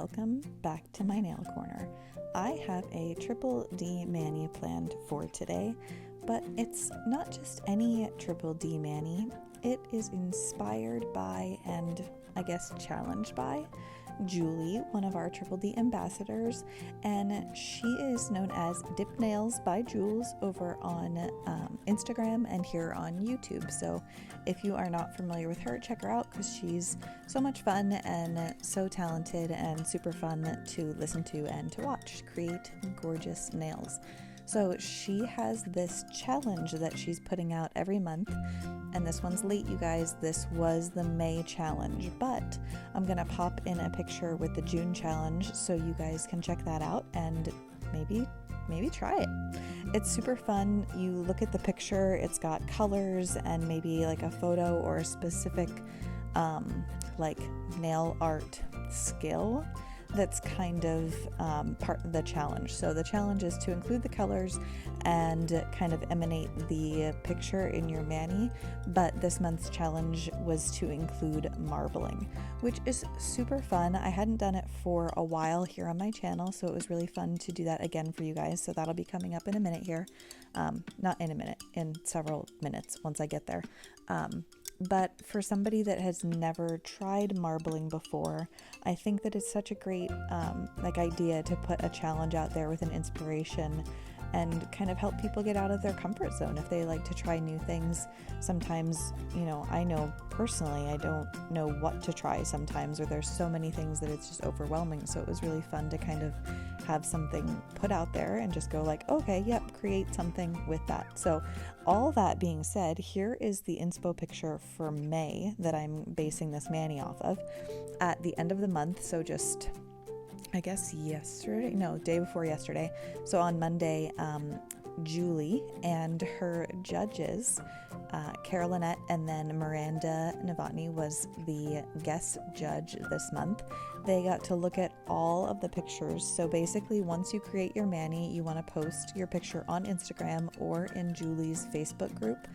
welcome back to my nail corner. I have a triple D mani planned for today, but it's not just any triple D mani. It is inspired by and I guess challenged by Julie, one of our Triple D ambassadors, and she is known as Dip Nails by Jules over on Instagram and here on YouTube. So if you are not familiar with her, check her out because she's so much fun and so talented and super fun to listen to and to watch create gorgeous nails. So she has this challenge that she's putting out every month, and this one's late, you guys. This was the May challenge, but I'm gonna pop in a picture with the June challenge so you guys can check that out and maybe try it. It's super fun. You look at the picture, it's got colors and maybe like a photo or a specific like nail art skill that's kind of part of the challenge. So the challenge is to include the colors and kind of emanate the picture in your mani, but this month's challenge was to include marbling, which is super fun. I hadn't done it for a while here on my channel, so it was really fun to do that again for you guys. So that'll be coming up in a minute here. Not in a minute, in several minutes once I get there. But for somebody that has never tried marbling before, I think that it's such a great idea to put a challenge out there with an inspiration and kind of help people get out of their comfort zone if they like to try new things. Sometimes, I know personally I don't know what to try sometimes, or there's so many things that it's just overwhelming. So it was really fun to kind of have something put out there and just go like, okay, yep, create something with that. So all that being said, here is the inspo picture for May that I'm basing this mani off of at the end of the month. So just, I guess day before yesterday. So on Monday, Julie and her judges, Carolinette and then Miranda Novotny was the guest judge this month. They got to look at all of the pictures. So basically, once you create your mani, you want to post your picture on Instagram or in Julie's Facebook group.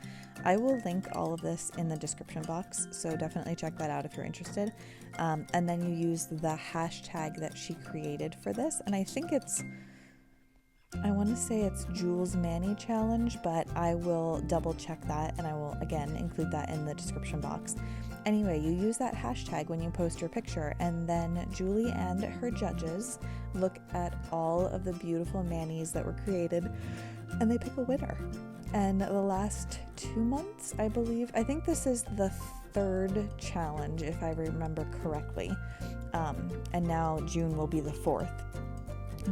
I will link all of this in the description box, so definitely check that out if you're interested. And then you use the hashtag that she created for this, and I think I want to say it's Jules Mani Challenge, but I will double check that and I will again include that in the description box. Anyway, you use that hashtag when you post your picture, and then Julie and her judges look at all of the beautiful manis that were created and they pick a winner. And the last 2 months, I think this is the third challenge if I remember correctly. And now June will be the fourth.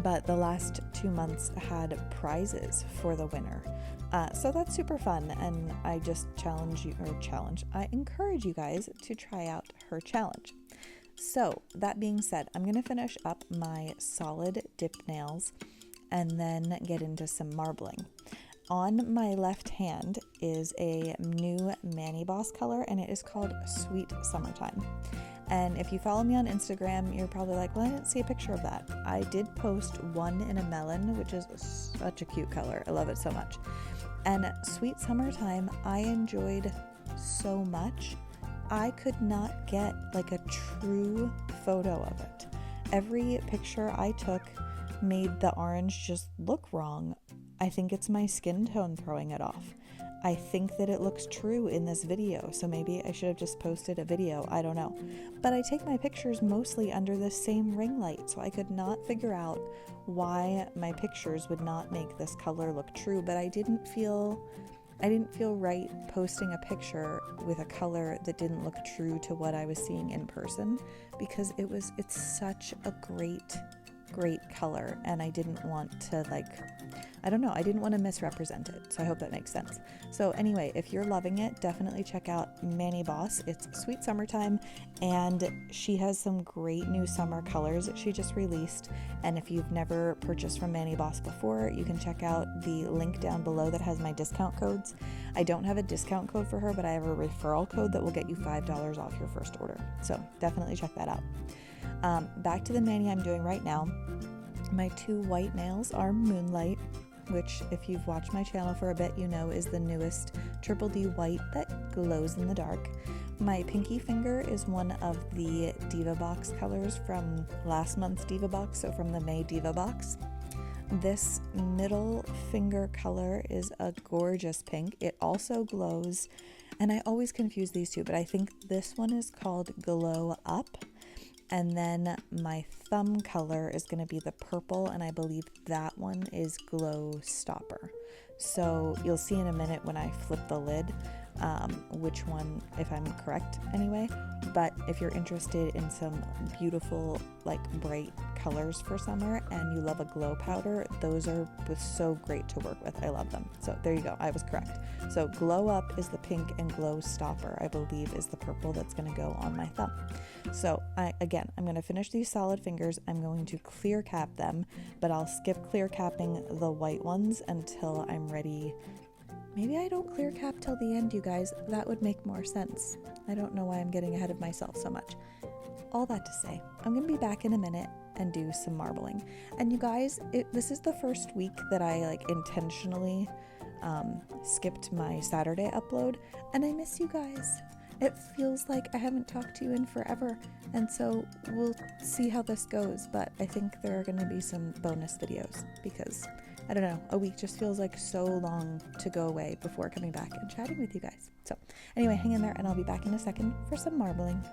But the last 2 months had prizes for the winner. So that's super fun, and I just I encourage you guys to try out her challenge. So that being said, I'm going to finish up my solid dip nails and then get into some marbling. On my left hand is a new Mani Boss color, and it is called Sweet Summertime. And if you follow me on Instagram, you're probably like, well, I didn't see a picture of that. I did post one in a melon, which is such a cute color. I love it so much. And Sweet Summertime, I enjoyed so much. I could not get like a true photo of it. Every picture I took made the orange just look wrong. I think it's my skin tone throwing it off. I think that it looks true in this video, so maybe I should have just posted a video, I don't know. But I take my pictures mostly under the same ring light, so I could not figure out why my pictures would not make this color look true, but I didn't feel right posting a picture with a color that didn't look true to what I was seeing in person, because it's such a great color, and I didn't want to I didn't want to misrepresent it, so I hope that makes sense. So anyway, if you're loving it, definitely check out Mani Boss. It's Sweet Summertime, and she has some great new summer colors that she just released. And if you've never purchased from Mani Boss before, you can check out the link down below that has my discount codes. I don't have a discount code for her, but I have a referral code that will get you $5 off your first order. So definitely check that out. Back to the mani I'm doing right now. My two white nails are Moonlight, which if you've watched my channel for a bit, you know is the newest Triple D white that glows in the dark. My pinky finger is one of the Diva box colors from last month's Diva box, so from the May Diva box. This middle finger color is a gorgeous pink. It also glows, and I always confuse these two, but I think this one is called Glow Up. And then my thumb color is going to be the purple, and I believe that one is Glow Stopper. So you'll see in a minute when I flip the lid which one, if I'm correct anyway. But if you're interested in some beautiful, like bright colors for summer and you love a glow powder, those are so great to work with. I love them. So there you go. I was correct. So Glow Up is the pink and Glow Stopper, I believe, is the purple that's going to go on my thumb. So I'm going to finish these solid fingers. I'm going to clear cap them, but I'll skip clear capping the white ones until I'm ready. Maybe I don't clear cap till the end, you guys. That would make more sense. I don't know why I'm getting ahead of myself so much. All that to say, I'm going to be back in a minute and do some marbling. And you guys, this is the first week that I intentionally skipped my Saturday upload, and I miss you guys. It feels like I haven't talked to you in forever, and so we'll see how this goes, but I think there are going to be some bonus videos because, I don't know, a week just feels like so long to go away before coming back and chatting with you guys. So anyway, hang in there and I'll be back in a second for some marbling.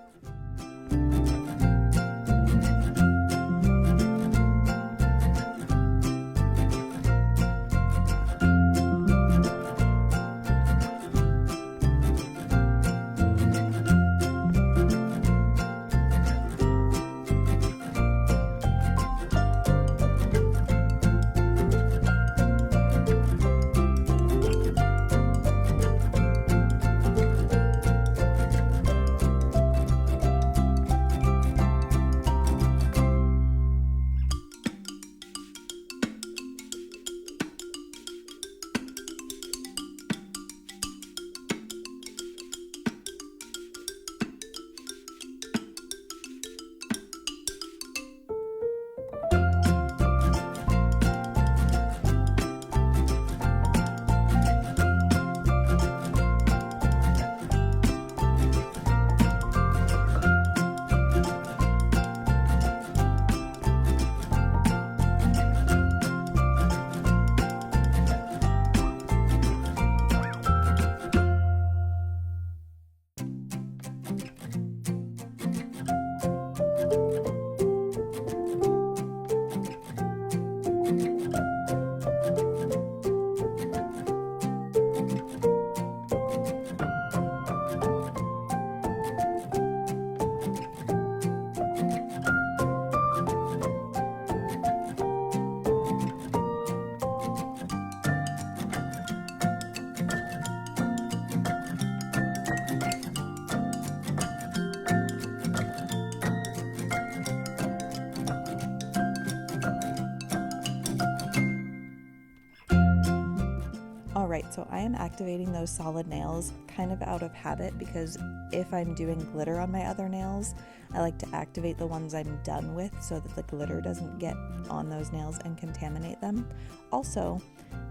Alright, so I am activating those solid nails kind of out of habit because if I'm doing glitter on my other nails, I like to activate the ones I'm done with so that the glitter doesn't get on those nails and contaminate them. Also,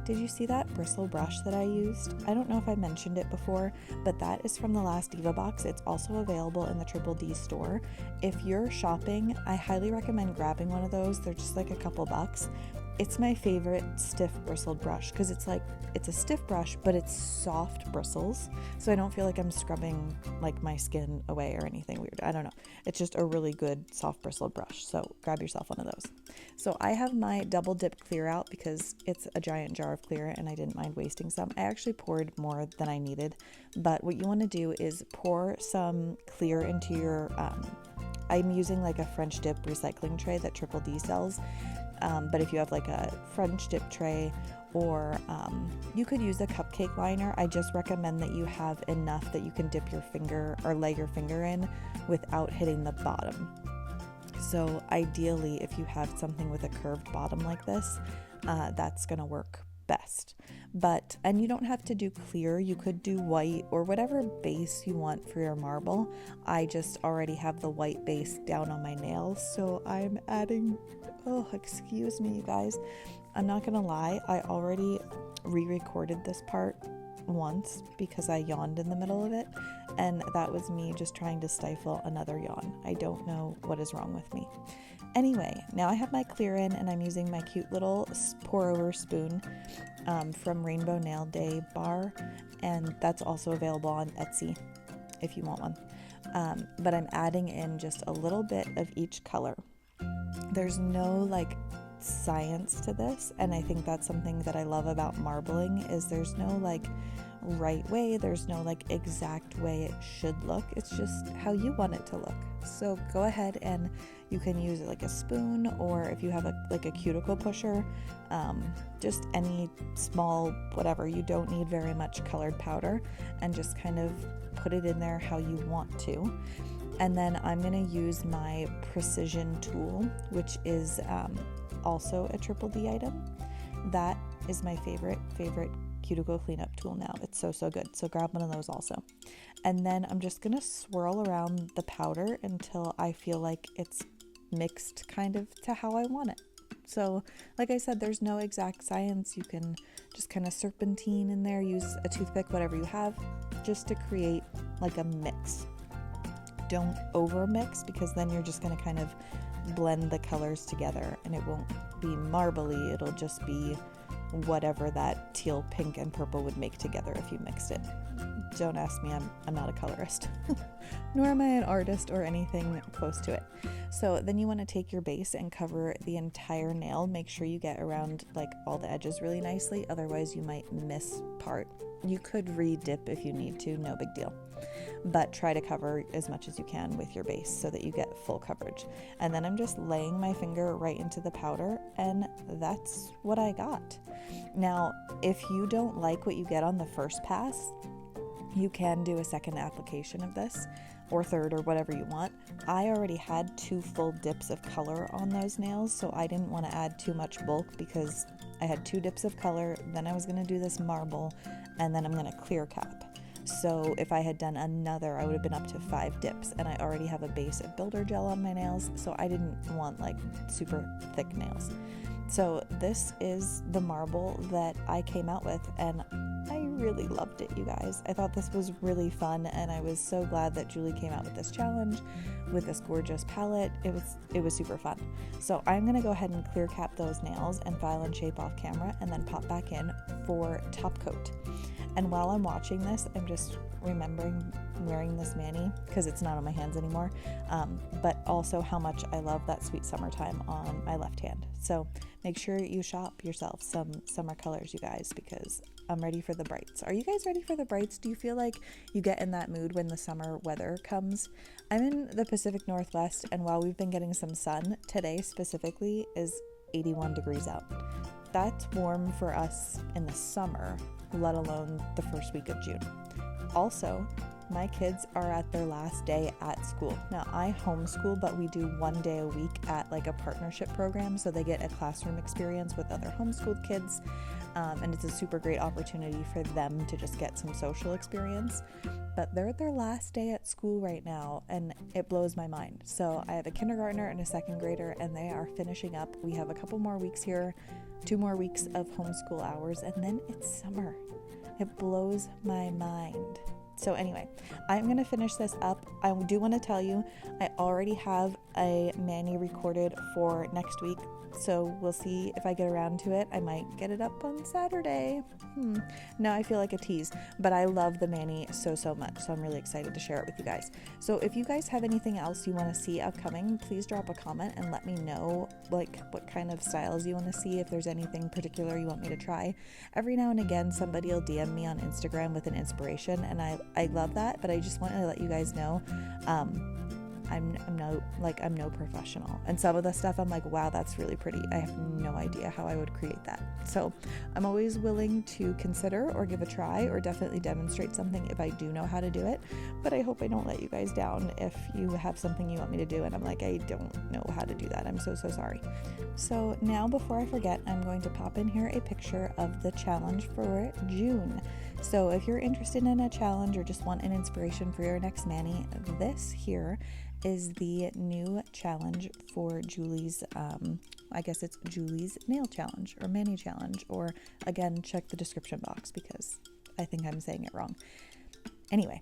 did you see that bristle brush that I used? I don't know if I mentioned it before, but that is from the last Diva box. It's also available in the Triple D store. If you're shopping, I highly recommend grabbing one of those. They're just like a couple bucks. It's my favorite stiff bristled brush because it's a stiff brush, but it's soft bristles, so I don't feel like I'm scrubbing my skin away or anything weird. I don't know. It's just a really good soft bristled brush, so grab yourself one of those. So I have my double dip clear out because it's a giant jar of clear and I didn't mind wasting some. I actually poured more than I needed, but what you want to do is pour some clear into your, I'm using a French dip recycling tray that Triple D sells. But if you have a French dip tray or you could use a cupcake liner, I just recommend that you have enough that you can dip your finger or lay your finger in without hitting the bottom. So ideally, if you have something with a curved bottom like this, that's going to work best. And you don't have to do clear, you could do white or whatever base you want for your marble. I just already have the white base down on my nails, so I'm adding, excuse me you guys, I'm not gonna lie, I already re-recorded this part once because I yawned in the middle of it, and that was me just trying to stifle another yawn. I don't know what is wrong with me. Anyway, now I have my clear in, and I'm using my cute little pour over spoon from Rainbow Nail Day bar, and that's also available on Etsy if you want one. But I'm adding in just a little bit of each color. There's no like science to this, and I think that's something that I love about marbling is there's no like right way, there's no like exact way it should look. It's just how you want it to look. So go ahead and you can use it like a spoon, or if you have a cuticle pusher, just any small whatever. You don't need very much colored powder, and just kind of put it in there how you want to. And then I'm going to use my precision tool, which is also a Triple D item. That is my favorite cuticle cleanup tool now. It's so good. So grab one of those also. And then I'm just going to swirl around the powder until I feel like it's mixed kind of to how I want it. So like I said, there's no exact science. You can just kind of serpentine in there, use a toothpick, whatever you have, just to create like a mix. Don't over mix, because then you're just going to kind of blend the colors together and it won't be marbly. It'll just be whatever that teal, pink, and purple would make together if you mixed it. Don't ask me, I'm not a colorist, nor am I an artist or anything close to it. So then you want to take your base and cover the entire nail. Make sure you get around like all the edges really nicely, otherwise you might miss part. You could re-dip if you need to, no big deal. But try to cover as much as you can with your base so that you get full coverage. And then I'm just laying my finger right into the powder, and that's what I got. Now, if you don't like what you get on the first pass, you can do a second application of this, or third, or whatever you want. I already had 2 full dips of color on those nails, so I didn't want to add too much bulk because I had 2 dips of color, then I was going to do this marble, and then I'm going to clear cap. So if I had done another, I would have been up to 5 dips, and I already have a base of builder gel on my nails, so I didn't want like super thick nails. So this is the marble that I came out with, and I really loved it, you guys. I thought this was really fun, and I was so glad that Julie came out with this challenge with this gorgeous palette. It was super fun. So I'm going to go ahead and clear cap those nails and file and shape off camera, and then pop back in for top coat. And while I'm watching this, I'm just remembering wearing this mani because it's not on my hands anymore, but also how much I love that Sweet Summertime on my left hand. So make sure you shop yourself some summer colors, you guys, because I'm ready for the brights. Are you guys ready for the brights? Do you feel like you get in that mood when the summer weather comes? I'm in the Pacific Northwest, and while we've been getting some sun, today specifically is 81 degrees out. That's warm for us in the summer, let alone the first week of June. Also, my kids are at their last day at school. Now, I homeschool, but we do 1 day a week at like a partnership program, so they get a classroom experience with other homeschooled kids, and it's a super great opportunity for them to just get some social experience. But they're at their last day at school right now, and it blows my mind. So I have a kindergartner and a second grader, and they are finishing up. We have a couple more weeks here, 2 more weeks of homeschool hours, and then it's summer. It blows my mind. So anyway, I'm going to finish this up. I do want to tell you, I already have a mani recorded for next week. So we'll see if I get around to it. I might get it up on Saturday. Now I feel like a tease, but I love the mani so much. So I'm really excited to share it with you guys. So if you guys have anything else you want to see upcoming, please drop a comment and let me know like what kind of styles you want to see. If there's anything particular you want me to try. Every now and again, somebody will DM me on Instagram with an inspiration, and I love that, but I just want to let you guys know, I'm no professional, and some of the stuff I'm like, wow, that's really pretty. I have no idea how I would create that. So I'm always willing to consider or give a try or definitely demonstrate something if I do know how to do it, but I hope I don't let you guys down if you have something you want me to do and I'm like, I don't know how to do that. I'm so sorry. So now, before I forget, I'm going to pop in here a picture of the challenge for June. So if you're interested in a challenge or just want an inspiration for your next mani, this here is the new challenge for Julie's, I guess it's Julie's nail challenge or mani challenge, or again, check the description box because I think I'm saying it wrong. Anyway,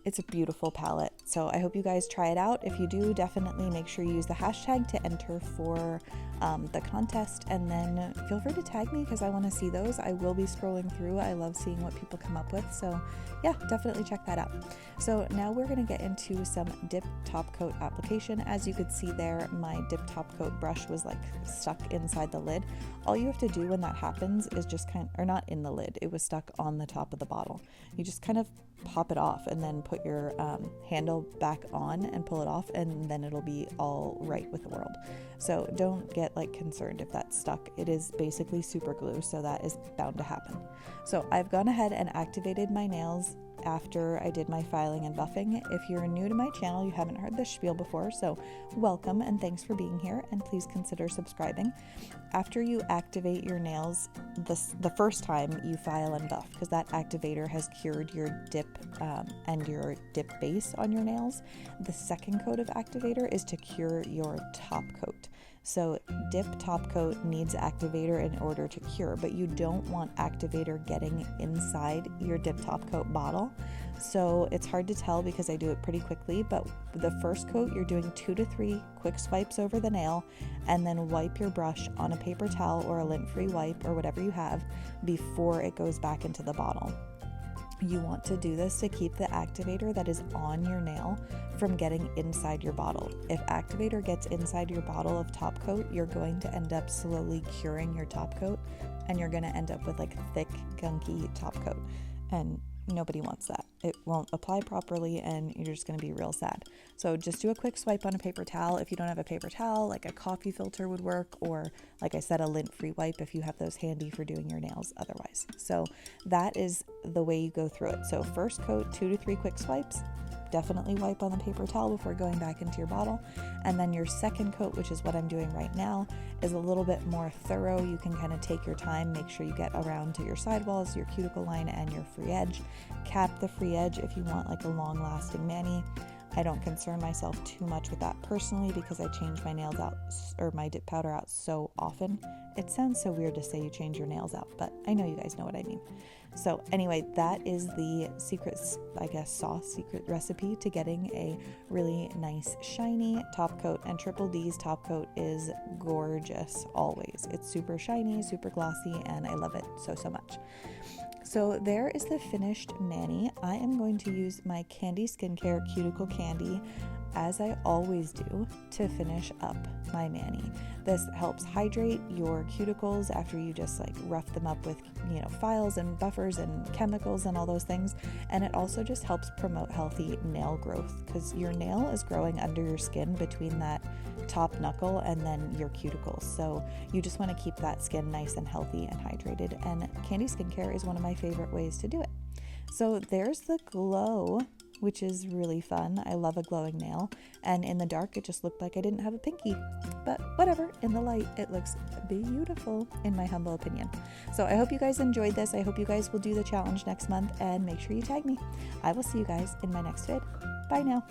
it's a beautiful palette, so I hope you guys try it out. If you do, definitely make sure you use the hashtag to enter for the contest, and then feel free to tag me because I want to see those. I will be scrolling through. I love seeing what people come up with, so yeah, definitely check that out. So now we're going to get into some dip top coat application. As you could see there, my dip top coat brush was like stuck inside the lid. All you have to do when that happens is just or not in the lid, it was stuck on the top of the bottle. You just kind of pop it off and then put your handle back on and pull it off, and then it'll be all right with the world. So don't get like concerned if that's stuck. It is basically super glue, so that is bound to happen. So I've gone ahead and activated my nails after I did my filing and buffing. If you're new to my channel, you haven't heard this spiel before, so welcome and thanks for being here, and please consider subscribing. After you activate your nails the first time you file and buff, because that activator has cured your dip and your dip base on your nails, the second coat of activator is to cure your top coat. So dip top coat needs activator in order to cure, but you don't want activator getting inside your dip top coat bottle. So it's hard to tell because I do it pretty quickly, but the first coat you're doing 2 to 3 quick swipes over the nail, and then wipe your brush on a paper towel or a lint-free wipe or whatever you have before it goes back into the bottle. You want to do this to keep the activator that is on your nail from getting inside your bottle. If activator gets inside your bottle of top coat, you're going to end up slowly curing your top coat, and you're going to end up with like thick, gunky top coat. And nobody wants that. It won't apply properly and you're just going to be real sad. So just do a quick swipe on a paper towel. If you don't have a paper towel, like a coffee filter would work, or like I said, a lint-free wipe if you have those handy for doing your nails otherwise. So that is the way you go through it. So first coat, 2 to 3 quick swipes. Definitely wipe on the paper towel before going back into your bottle. And then your second coat, which is what I'm doing right now, is a little bit more thorough. You can kind of take your time, make sure you get around to your sidewalls, your cuticle line, and your free edge. Cap the free edge if you want like a long-lasting mani. I don't concern myself too much with that personally because I change my nails out, or my dip powder out, so often. It sounds so weird to say you change your nails out, but I know you guys know what I mean. So anyway, that is the secret, I guess, secret recipe to getting a really nice shiny top coat. And Triple D's top coat is gorgeous always. It's super shiny, super glossy, and I love it so much. So there is the finished mani. I am going to use my Candi Skincare Cuticle Candy, as I always do, to finish up my mani. This helps hydrate your cuticles after you just like rough them up with, files and buffers and chemicals and all those things. And it also just helps promote healthy nail growth, because your nail is growing under your skin between that top knuckle and then your cuticles. So you just want to keep that skin nice and healthy and hydrated. And Candi Skincare is one of my favorite ways to do it. So there's the glow, which is really fun. I love a glowing nail, and in the dark it just looked like I didn't have a pinky, but whatever, in the light it looks beautiful in my humble opinion. So I hope you guys enjoyed this. I hope you guys will do the challenge next month, and make sure you tag me. I will see you guys in my next vid. Bye now.